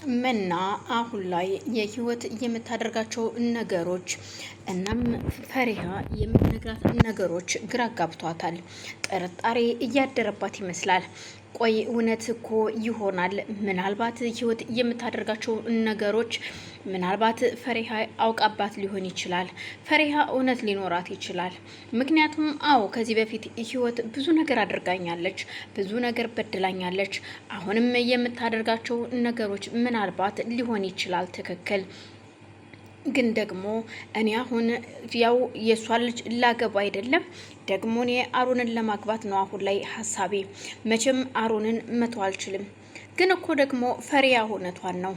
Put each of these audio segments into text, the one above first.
መና አሁን ላይ የህይወት የምታደርጋቸው ነገሮች እናም ፈሪሃ የምትነግራት ነገሮች ግራ ጋብቷታል። ጥርጣሬ እያደረባት ይመስላል። ቆይ እውነት እኮ ይሆናል? ምናልባት ህይወት የምታደርጋቸው ነገሮች ምናልባት ፈሪሃ አውቃባት ሊሆን ይችላል። ፈሪሃ እውነት ሊኖራት ይችላል። ምክንያቱም ከዚህ በፊት ህይወት ብዙ ነገር አድርጋኛለች፣ ብዙ ነገር በድላኛለች። አሁንም የምታደርጋቸው ነገሮች ምናልባት ሊሆን ይችላል ትክክል። ግን ደግሞ እኔ አሁን ያው የሷ ልጅ ላገባ አይደለም ደግሞ እኔ አሮንን ለማግባት ነው አሁን ላይ ሀሳቤ። መቼም አሮንን መተው አልችልም። ግን እኮ ደግሞ ፈሪያ እውነቷን ነው።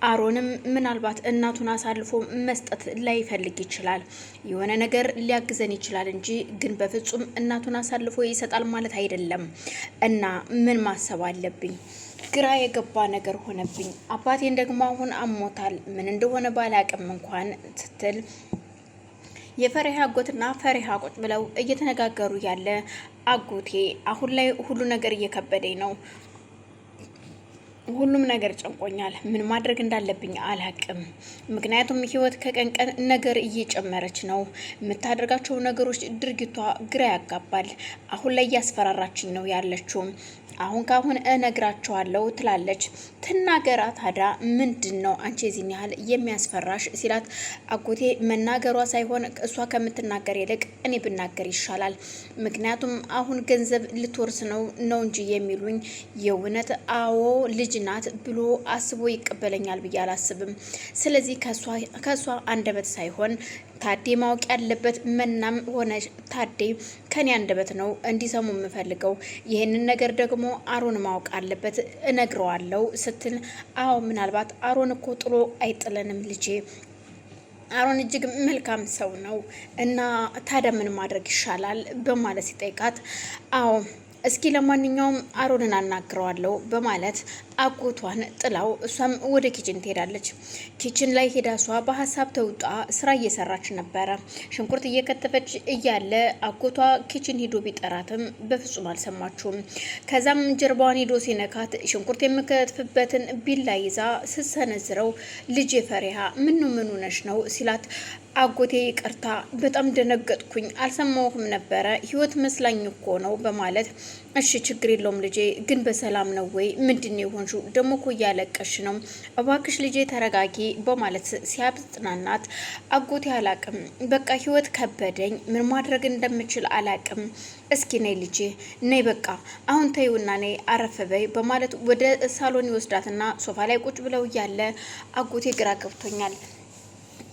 አሮንም ምናልባት እናቱን አሳልፎ መስጠት ላይፈልግ ይችላል። የሆነ ነገር ሊያግዘን ይችላል እንጂ ግን በፍጹም እናቱን አሳልፎ ይሰጣል ማለት አይደለም። እና ምን ማሰብ አለብኝ? ግራ የገባ ነገር ሆነብኝ። አባቴን ደግሞ አሁን አሞታል። ምን እንደሆነ ባላቅም እንኳን ስትል የፈሪሃ አጎትና ፈሪሃ ቁጭ ብለው እየተነጋገሩ ያለ አጎቴ አሁን ላይ ሁሉ ነገር እየከበደኝ ነው። ሁሉም ነገር ጨንቆኛል። ምን ማድረግ እንዳለብኝ አላቅም። ምክንያቱም ህይወት ከቀን ቀን ነገር እየጨመረች ነው። የምታደርጋቸው ነገሮች ድርጊቷ ግራ ያጋባል። አሁን ላይ እያስፈራራችኝ ነው ያለችው። አሁን ካሁን እነግራቸዋለሁ ትላለች። ትናገራ ታዲያ ምንድን ነው አንቺ የዚህን ያህል የሚያስፈራሽ ሲላት፣ አጎቴ መናገሯ ሳይሆን እሷ ከምትናገር ይልቅ እኔ ብናገር ይሻላል። ምክንያቱም አሁን ገንዘብ ልትወርስ ነው እንጂ የሚሉኝ የእውነት አዎ ልጅ ናት ብሎ አስቦ ይቀበለኛል ብዬ አላስብም። ስለዚህ ከሷ አንደበት ሳይሆን ታዴ ማወቅ ያለበት መናም ሆነ ታዴ ከኔ አንደበት ነው እንዲሰሙ የምፈልገው። ይህንን ነገር ደግሞ አሮን ማወቅ አለበት፣ እነግረዋለሁ ስትል፣ አዎ ምናልባት አሮን እኮ ጥሎ አይጥለንም ልጄ። አሮን እጅግ መልካም ሰው ነው እና ታዲያ ምን ማድረግ ይሻላል በማለት ሲጠይቃት፣ አዎ እስኪ ለማንኛውም አሮንን አናግረዋለሁ በማለት አጎቷን ጥላው እሷም ወደ ኪችን ትሄዳለች። ኪችን ላይ ሄዳ እሷ በሀሳብ ተውጣ ስራ እየሰራች ነበረ። ሽንኩርት እየከተፈች እያለ አጎቷ ኪችን ሄዶ ቢጠራትም በፍጹም አልሰማችውም። ከዛም ጀርባዋን ሄዶ ሲነካት ሽንኩርት የምከትፍበትን ቢላ ይዛ ስትሰነዝረው ልጄ ፈሪሃ ምን ሆነሽ ነው ሲላት፣ አጎቴ ይቅርታ በጣም ደነገጥኩኝ፣ አልሰማሁም ነበረ፣ ህይወት መስላኝ እኮ ነው በማለት እሺ ችግር የለውም ልጄ፣ ግን በሰላም ነው ወይ? ምንድን ነው የሆንሽው? ደሞ እኮ እያለቀሽ ነው፣ እባክሽ ልጄ ተረጋጊ በማለት ሲያጽናናት፣ አጎቴ አላቅም፣ በቃ ህይወት ከበደኝ፣ ምን ማድረግ እንደምችል አላቅም። እስኪ ነይ ልጄ ነይ፣ በቃ አሁን ተይውና ነይ አረፍ በይ በማለት ወደ ሳሎን ይወስዳትና ሶፋ ላይ ቁጭ ብለው እያለ አጎቴ ግራ ገብቶኛል፣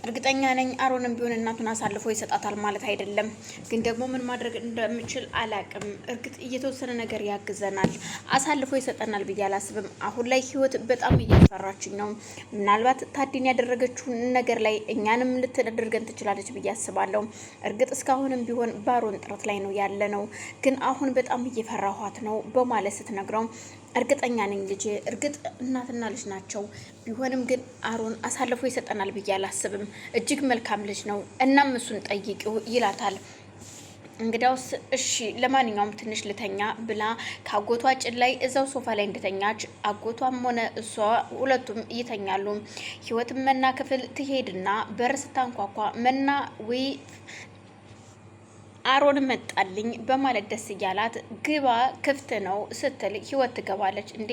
እርግጠኛ ነኝ አሮንም ቢሆን እናቱን አሳልፎ ይሰጣታል ማለት አይደለም፣ ግን ደግሞ ምን ማድረግ እንደምችል አላቅም። እርግጥ እየተወሰነ ነገር ያግዘናል፣ አሳልፎ ይሰጠናል ብዬ አላስብም። አሁን ላይ ህይወት በጣም እያስፈራችኝ ነው። ምናልባት ታዲን ያደረገችውን ነገር ላይ እኛንም ልትደርገን ትችላለች ብዬ አስባለሁ። እርግጥ እስካሁንም ቢሆን ባሮን ጥረት ላይ ነው ያለ ነው፣ ግን አሁን በጣም እየፈራኋት ነው በማለት ስትነግረው፣ እርግጠኛ ነኝ ልጄ፣ እርግጥ እናትና ልጅ ናቸው። ቢሆንም ግን አሮን አሳልፎ ይሰጠናል ብዬ አላስብም። እጅግ መልካም ልጅ ነው። እናም እሱን ጠይቂው ይላታል። እንግዳውስ እሺ ለማንኛውም ትንሽ ልተኛ ብላ ከአጎቷ ጭን ላይ እዛው ሶፋ ላይ እንደተኛች አጎቷም ሆነ እሷ ሁለቱም ይተኛሉ። ህይወትም መና ክፍል ትሄድና በር ስታንኳኳ መና ወይ አሮን መጣልኝ በማለት ደስ እያላት ግባ ክፍት ነው ስትል ህይወት ትገባለች። እንዴ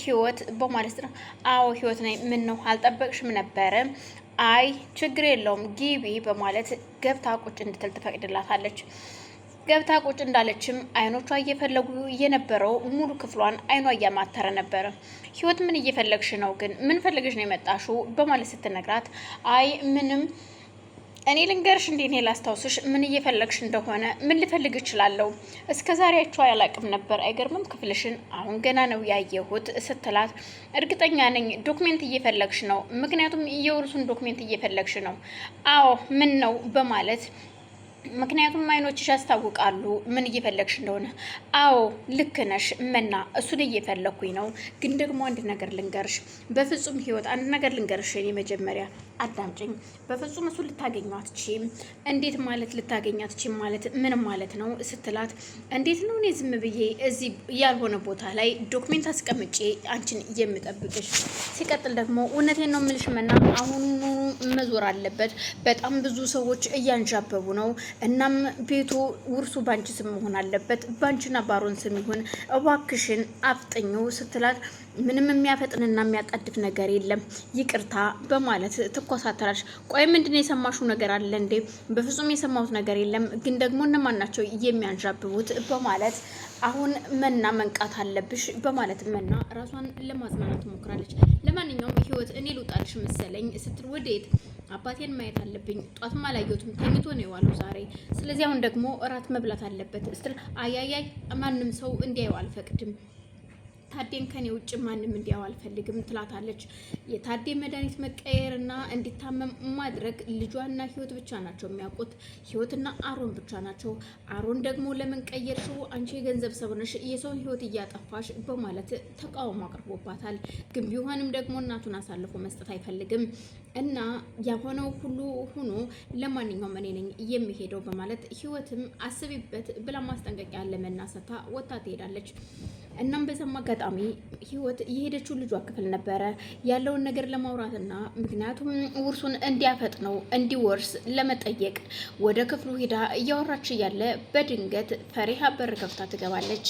ህይወት በማለት ነው። አዎ ህይወት ነኝ። ምን ነው አልጠበቅሽም ነበረ? አይ ችግር የለውም ግቢ በማለት ገብታ ቁጭ እንድትል ትፈቅድላታለች። ገብታ ቁጭ እንዳለችም አይኖቿ እየፈለጉ የነበረው ሙሉ ክፍሏን አይኗ እያማተረ ነበረ። ህይወት ምን እየፈለግሽ ነው ግን? ምን ፈልግሽ ነው የመጣሽው? በማለት ስትነግራት፣ አይ ምንም እኔ ልንገርሽ እንዴ እኔ ላስታውስሽ ምን እየፈለግሽ እንደሆነ። ምን ልፈልግ እችላለሁ? እስከ ዛሬያቸው አያላቅም ነበር። አይገርምም? ክፍልሽን አሁን ገና ነው ያየሁት ስትላት፣ እርግጠኛ ነኝ ዶክሜንት እየፈለግሽ ነው። ምክንያቱም የውርሱን ዶክሜንት እየፈለግሽ ነው። አዎ ምን ነው በማለት ምክንያቱም አይኖችሽ ያስታውቃሉ ምን እየፈለግሽ እንደሆነ። አዎ ልክ ነሽ መና፣ እሱን እየፈለግኩኝ ነው። ግን ደግሞ አንድ ነገር ልንገርሽ፣ በፍጹም ህይወት አንድ ነገር ልንገርሽ። እኔ መጀመሪያ አዳምጪኝ። በፍጹም እሱን ልታገኙ አትችይም። እንዴት ማለት ልታገኙ አትችይም ማለት ምን ማለት ነው ስትላት፣ እንዴት ነው እኔ ዝም ብዬ እዚህ ያልሆነ ቦታ ላይ ዶክሜንት አስቀምጬ አንቺን የምጠብቅሽ? ሲቀጥል ደግሞ እውነቴን ነው የምልሽ መና፣ አሁኑኑ መዞር አለበት። በጣም ብዙ ሰዎች እያንዣበቡ ነው። እናም ቤቱ ውርሱ ባንቺ ስም መሆን አለበት፣ ባንቺና ባሮን ስም ይሁን፣ እባክሽን አፍጥኙ ስትላት፣ ምንም የሚያፈጥንና የሚያጣድፍ ነገር የለም ይቅርታ በማለት ትኮሳተራለች። ቆይ ምንድነው የሰማሽው ነገር አለ እንዴ? በፍጹም የሰማሁት ነገር የለም፣ ግን ደግሞ እነማን ናቸው የሚያንዣብቡት? በማለት አሁን መና መንቃት አለብሽ በማለት መና ራሷን ለማጽናናት ትሞክራለች። ለማንኛውም ህይወት እኔ ልውጣልሽ መሰለኝ ስትል፣ ወዴት? አባቴን ማየት አለብኝ፣ ጧትም አላየሁትም ተኝቶ ነው የዋለው ዛሬ። ስለዚህ አሁን ደግሞ እራት መብላት አለበት ስትል፣ አያያይ ማንም ሰው እንዲያየው አልፈቅድም፣ ታዴን ከኔ ውጭ ማንም እንዲያው አልፈልግም ትላታለች። የታዴ መድኃኒት መቀየርና እንዲታመም ማድረግ ልጇና ህይወት ብቻ ናቸው የሚያውቁት፣ ህይወትና አሮን ብቻ ናቸው። አሮን ደግሞ ለምን ቀየርሽው? አንቺ የገንዘብ ሰው ነሽ፣ የሰውን ህይወት እያጠፋሽ በማለት ተቃውሞ አቅርቦባታል። ግን ቢሆንም ደግሞ እናቱን አሳልፎ መስጠት አይፈልግም እና ያሆነው ሁሉ ሆኖ ለማንኛውም እኔ ነኝ የሚሄደው በማለት ህይወትም አስቢበት ብላ ማስጠንቀቂያ ለመናሰታ ወጣ ትሄዳለች። እናም በዛም አጋጣሚ ህይወት የሄደችው ልጇ ክፍል ነበረ ያለውን ነገር ለማውራትና ምክንያቱም ውርሱን እንዲያፈጥነው እንዲወርስ ለመጠየቅ ወደ ክፍሉ ሄዳ እያወራች እያለ በድንገት ፈሪሃ በር ከፍታ ትገባለች።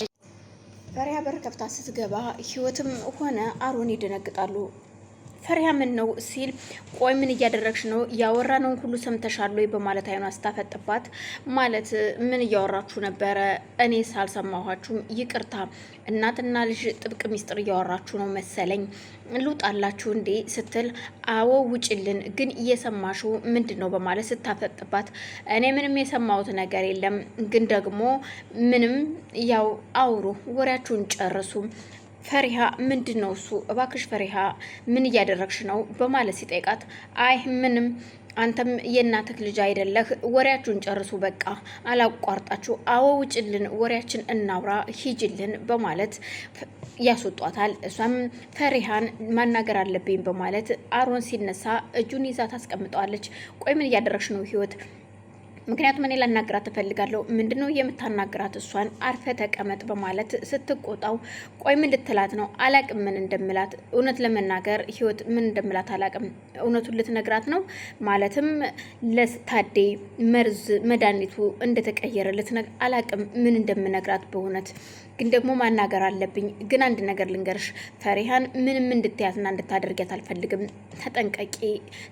ፈሪሃ በር ከፍታ ስትገባ ህይወትም ሆነ አሮን ይደነግጣሉ። ፈሪሃ ምን ነው ሲል፣ ቆይ ምን እያደረግሽ ነው? ያወራነውን ሁሉ ሰምተሻል ወይ? በማለት አይኗ ስታፈጥባት፣ ማለት ምን እያወራችሁ ነበረ? እኔ ሳልሰማኋችሁም ይቅርታ፣ እናትና ልጅ ጥብቅ ሚስጥር እያወራችሁ ነው መሰለኝ፣ ልውጣላችሁ እንዴ ስትል፣ አዎ ውጭልን፣ ግን እየሰማሽው ምንድን ነው? በማለት ስታፈጥባት፣ እኔ ምንም የሰማሁት ነገር የለም፣ ግን ደግሞ ምንም ያው አውሩ፣ ወሬያችሁን ጨርሱ። ፈሪሃ ምንድን ነው እሱ? እባክሽ ፈሪሃ ምን እያደረግሽ ነው? በማለት ሲጠይቃት፣ አይ ምንም፣ አንተም የእናትህ ልጅ አይደለህ፣ ወሬያችሁን ጨርሱ፣ በቃ አላቋርጣችሁ። አዎ ውጭልን፣ ወሬያችን እናውራ፣ ሂጅልን በማለት ያስወጧታል። እሷም ፈሪሃን ማናገር አለብኝ በማለት አሮን ሲነሳ እጁን ይዛ ታስቀምጠዋለች። ቆይ ምን እያደረግሽ ነው ህይወት? ምክንያቱም እኔ ላናግራት እፈልጋለሁ። ምንድነው የምታናግራት? እሷን አርፈ ተቀመጥ በማለት ስትቆጣው፣ ቆይ ምን ልትላት ነው? አላቅም ምን እንደምላት። እውነት ለመናገር ህይወት ምን እንደምላት አላቅም። እውነቱን ልትነግራት ነው ማለትም ለታዴ መርዝ መድኃኒቱ እንደተቀየረ ልትነግር፣ አላቅም ምን እንደምነግራት በእውነት ግን ደግሞ ማናገር አለብኝ። ግን አንድ ነገር ልንገርሽ፣ ፈሪሃን ምንም እንድትያትና እንድታደርጊያት አልፈልግም። ተጠንቀቂ።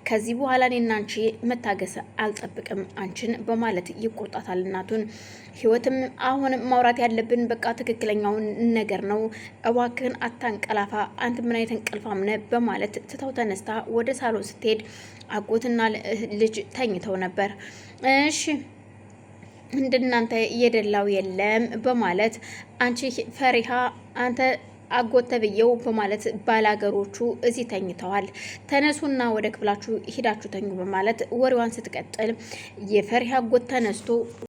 ከዚህ በኋላ እኔና አንቺ መታገስ አልጠብቅም አንቺን በማለት ይቆጣታል እናቱን። ህይወትም አሁን ማውራት ያለብን በቃ ትክክለኛውን ነገር ነው፣ እባክህን አታንቀላፋ፣ አንተ ምን አይነት እንቅልፋም ነህ በማለት ትተው ተነስታ ወደ ሳሎን ስትሄድ አጎትና ልጅ ተኝተው ነበር። እሺ እንደናንተ የደላው የለም በማለት አንቺ ፈሪሃ አንተ አጎት ተብዬው በማለት ባላገሮቹ እዚህ ተኝተዋል፣ ተነሱና ወደ ክፍላችሁ ሂዳችሁ ተኙ በማለት ወሬዋን ስትቀጥል የፈሪሃ አጎት ተነስቶ